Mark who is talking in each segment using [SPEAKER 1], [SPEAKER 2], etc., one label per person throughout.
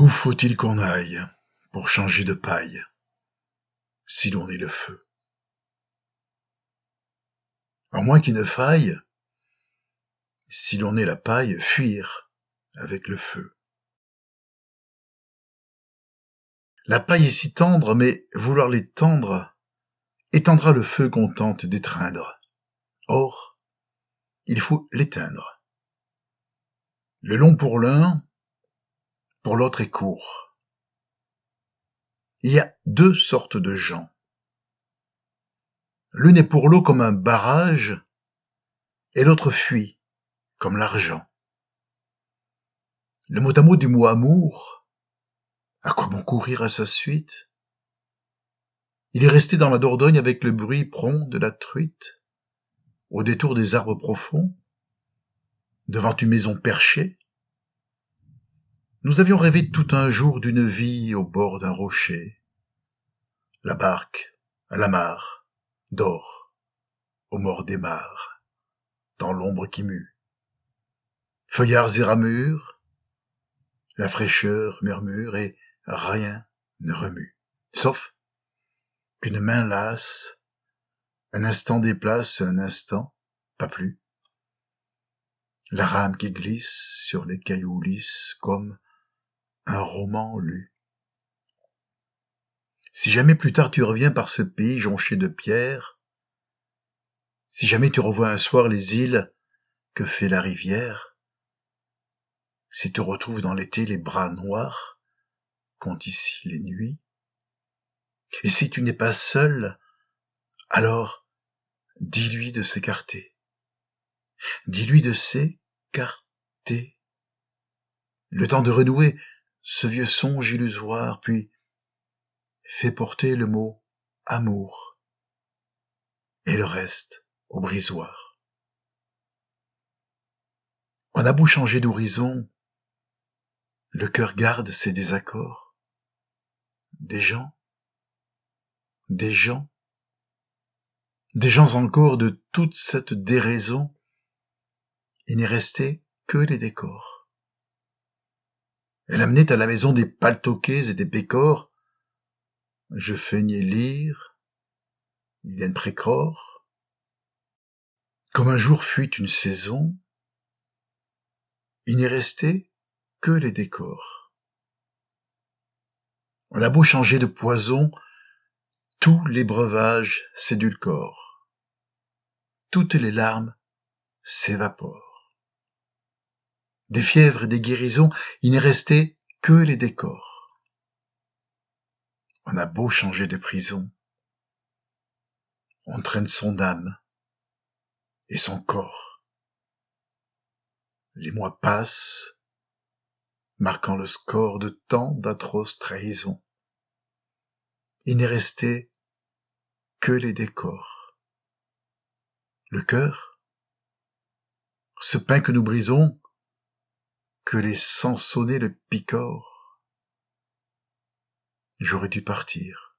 [SPEAKER 1] Où faut-il qu'on aille pour changer de paille, si l'on est le feu? À moins qu'il ne faille, si l'on est la paille, fuir avec le feu. La paille est si tendre, mais vouloir l'étendre étendra le feu qu'on tente d'étreindre. Or, il faut l'éteindre. Le long pour l'un, pour l'autre est court. Il y a deux sortes de gens. L'une est pour l'eau comme un barrage, et l'autre fuit comme l'argent. Le mot à mot du mot amour, à quoi bon courir à sa suite? Il est resté dans la Dordogne avec le bruit prompt de la truite, au détour des arbres profonds, devant une maison perchée. Nous avions rêvé tout un jour d'une vie au bord d'un rocher. La barque, à la mare, dort, au mort des mares, dans l'ombre qui mue. Feuillards et ramures, la fraîcheur murmure et rien ne remue, sauf qu'une main lasse, un instant déplace, un instant, pas plus, la rame qui glisse sur les cailloux lisses comme un roman lu. Si jamais plus tard tu reviens par ce pays jonché de pierres, si jamais tu revois un soir les îles que fait la rivière, si tu retrouves dans l'été les bras noirs qu'ont ici les nuits, et si tu n'es pas seul, alors dis-lui de s'écarter. Dis-lui de s'écarter. Le temps de renouer ce vieux songe illusoire, puis fais porter le mot amour et le reste au brisoir. On a beau changer d'horizon, le cœur garde ses désaccords. Des gens, des gens, des gens encore de toute cette déraison, il n'est resté que les décors. Elle amenait à la maison des paltoquets et des pécores. Je feignais lire, il y a une précore. Comme un jour fut une saison, il n'est resté que les décors. On a beau changer de poison, tous les breuvages s'édulcorent. Toutes les larmes s'évaporent. Des fièvres et des guérisons, il n'est resté que les décors. On a beau changer de prison, on traîne son âme et son corps. Les mois passent, marquant le score de tant d'atroces trahisons. Il n'est resté que les décors. Le cœur, ce pain que nous brisons, que les sangs sonnés le picorent. J'aurais dû partir.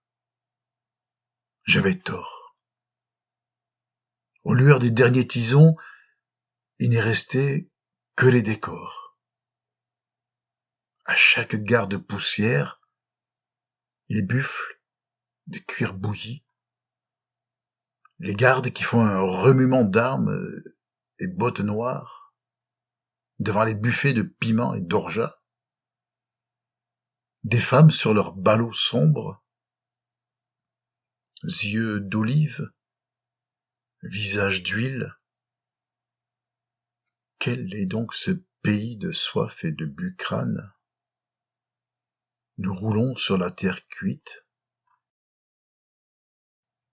[SPEAKER 1] J'avais tort. Aux lueurs des derniers tisons, il n'est resté que les décors. À chaque gare de poussière, les buffles de cuir bouilli, les gardes qui font un remuement d'armes et bottes noires devant les buffets de piment et d'orgeat, des femmes sur leurs ballots sombres, yeux d'olive, visage d'huile. Quel est donc ce pays de soif et de bucrane? Nous roulons sur la terre cuite.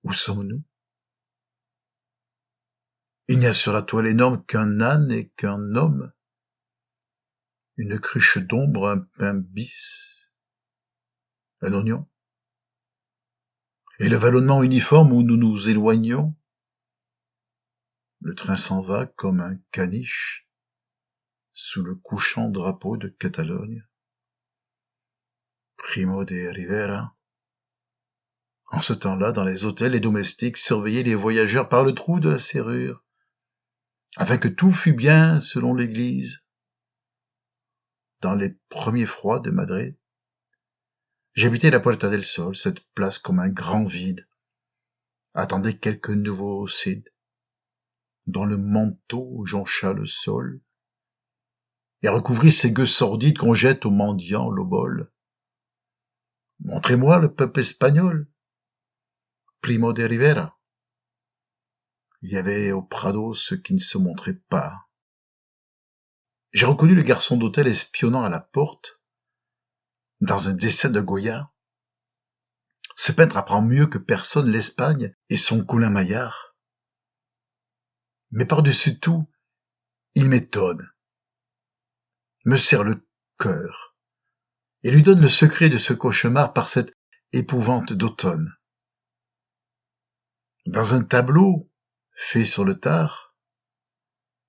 [SPEAKER 1] Où sommes-nous? Il n'y a sur la toile énorme qu'un âne et qu'un homme, une cruche d'ombre, un pain bis, un oignon, et le vallonnement uniforme où nous nous éloignons. Le train s'en va comme un caniche sous le couchant drapeau de Catalogne. Primo de Rivera. En ce temps-là, dans les hôtels, les domestiques surveillaient les voyageurs par le trou de la serrure, afin que tout fût bien selon l'église. Dans les premiers froids de Madrid, J'habitais la Puerta del Sol, cette place comme un grand vide, attendait quelques nouveaux Cid, dont le manteau joncha le sol, et recouvrit ces gueux sordides qu'on jette aux mendiants l'obole. Montrez-moi le peuple espagnol, Primo de Rivera. Il y avait au Prado ceux qui ne se montraient pas. J'ai reconnu le garçon d'hôtel espionnant à la porte, dans un dessin de Goya. Ce peintre apprend mieux que personne l'Espagne et son Colin Maillard. Mais par-dessus tout, il m'étonne, me serre le cœur, et lui donne le secret de ce cauchemar par cette épouvante d'automne. Dans un tableau, fait sur le tard,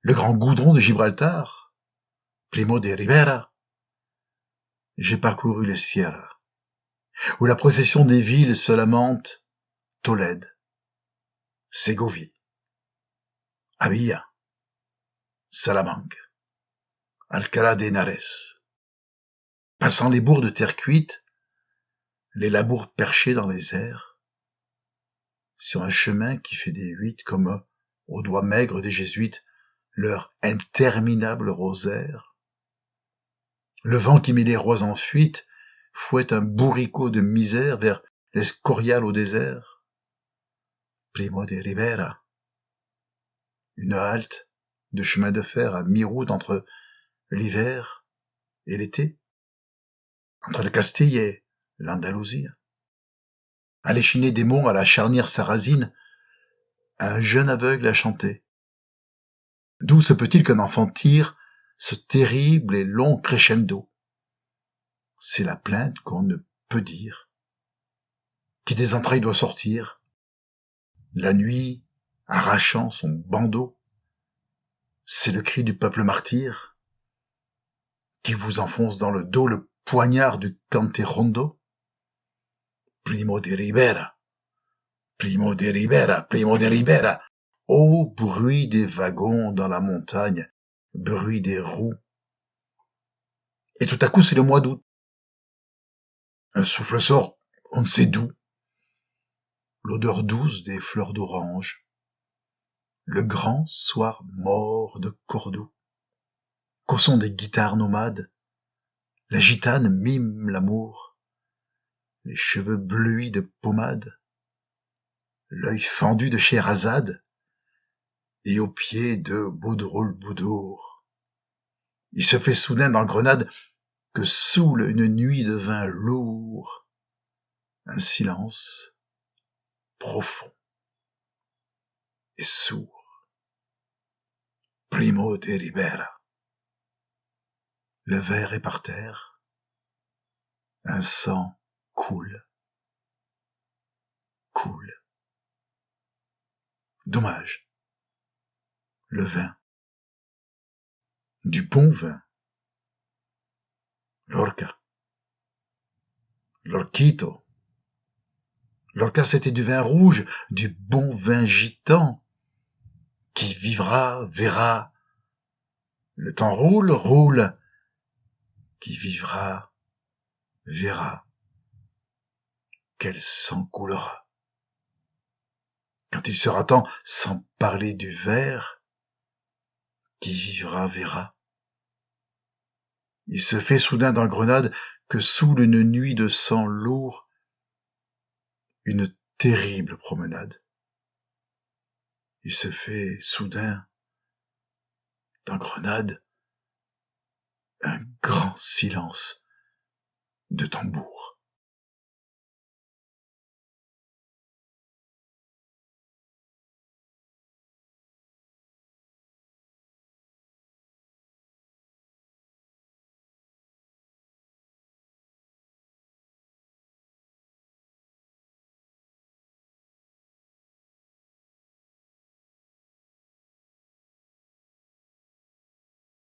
[SPEAKER 1] le grand goudron de Gibraltar, Primo de Rivera, j'ai parcouru les Sierras, où la procession des villes se lamente, Tolède, Ségovie, Avilla, Salamanque, Alcalá de Henares, passant les bourgs de terre cuite, les labours perchés dans les airs, sur un chemin qui fait des huit comme aux doigts maigres des jésuites leur interminable rosaire. Le vent qui met les rois en fuite fouette un bourricot de misère vers l'Escorial au désert. Primo de Rivera. Une halte de chemin de fer à mi-route entre l'hiver et l'été, entre le Castille et l'Andalousie. À l'échiner des monts à la charnière sarrasine, un jeune aveugle a chanté. D'où se peut-il qu'un enfant tire ce terrible et long crescendo? C'est la plainte qu'on ne peut dire, qui des entrailles doit sortir, la nuit arrachant son bandeau. C'est le cri du peuple martyr, qui vous enfonce dans le dos le poignard du Canterondo. Primo de Rivera, Primo de Rivera, Primo de Rivera. Ô bruit des wagons dans la montagne, bruit des roues. Et tout à coup, c'est le mois d'août. Un souffle sort, on ne sait d'où. L'odeur douce des fleurs d'orange. Le grand soir mort de Cordoue. Qu'au son des guitares nomades, la gitane mime l'amour. Les cheveux bleuis de pommade, l'œil fendu de Scheherazade, et aux pieds de Boudroul-Boudour. Il se fait soudain dans Grenade que saoule une nuit de vin lourd, un silence profond et sourd. Primo de Rivera. Le verre est par terre, un sang coule. Dommage. Le vin. Du bon vin. Lorca. Lorquito. Lorca, c'était du vin rouge, du bon vin gitan, qui vivra, verra. Le temps roule, qui vivra, verra, qu'elle s'en coulera. Quand il sera temps, sans parler du verre, qui vivra, verra. Il se fait soudain dans Grenade que saoule une nuit de sang lourd, une terrible promenade. Il se fait soudain dans Grenade un grand silence de tambour.